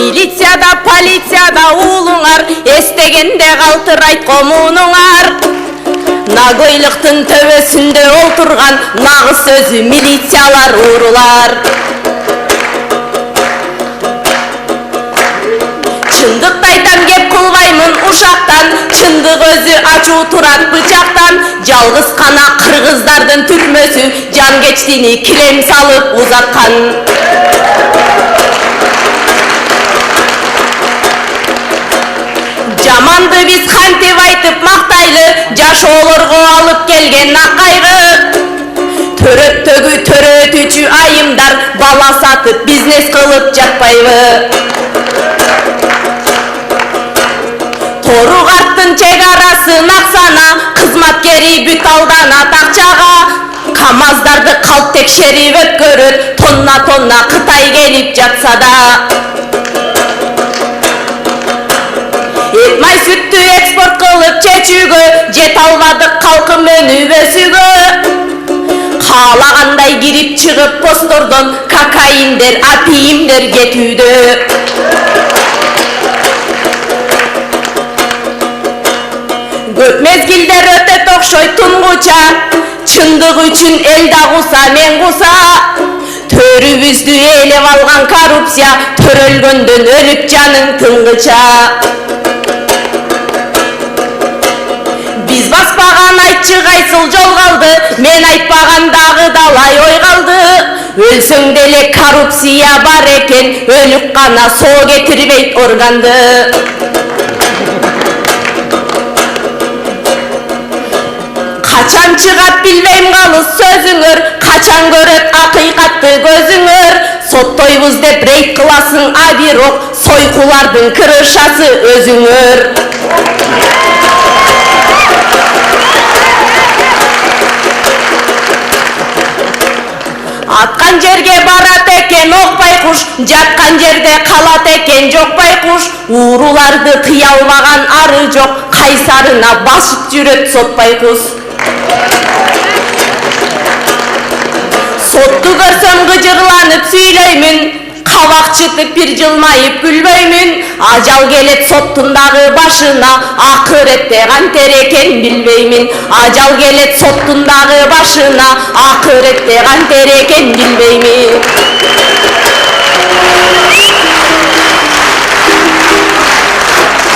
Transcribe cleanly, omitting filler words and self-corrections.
Милицияда, полицияда уулуңар, эстегенде калтырайт комунуңар. Нагойлыктын төбөсүндө олтурган нагыз сөзү милициялар уурулар. Чындык айтам кеп кылбаймын ушактан, чындык өзү ачуу турат бычактан. Жалгыз гана кыргыздардын түрмөсү Жангечтини килем салып узаткан. Жаманды биз кантип айтып мактайлы, жашоолорго алып келген акайгы. Төрөттөгү төрөтүүчү айымдар бала сатып бизнес кылып жатпайбы? Торугарттын чек арасын аксана, кызматкери бүт алданат акчага. КамАЗдарды калп текшерип өткөрөт, тонна Кытай келип жатса да. Эт май сүттү экспорт кылып чечүүгө, жете албадык калкым өнүп өсүүгө. Каалагандай кирип чыгып постордон, кокаиндер, апиимдер кетүүдө. Көп мезгилдер өтөт окшойт тунгуча, чындык үчүн эл да куса, мен куса. Төрүбүздү ээлеп алган коррупция, төрөлгөндөн өлүп жаның тынгыча. Биз баспаган айтчы кайсыл жол калды, мен айтпаган дагы далай ой калды. Өлсөң деле коррупция бар экен, өлүк гана соо кетирбейт органды. Качан чыгат билбейм калыс сөзүңөр, качан көрөт акыйкатты көзүңөр. Соттойбуз деп рейд кыласың, а бирок сойкулардын кырышасы өзүңөр. Аткан жерге барат экен ок байкуш, жаткан жерде калат экен жок байкуш. Ууруларды кыя албаган ары жок, кайсарына басып жүрөт сот байкуш. Сотту көрсөм гыжырланып сүйлөймүн, кабак чытып бир жылмайып күлбөймүн. Ажал келет соттун дагы башына, акыретте кантер экен билбеймин. Ажал келет соттун дагы башына, акыретте кантер экен билбеймин.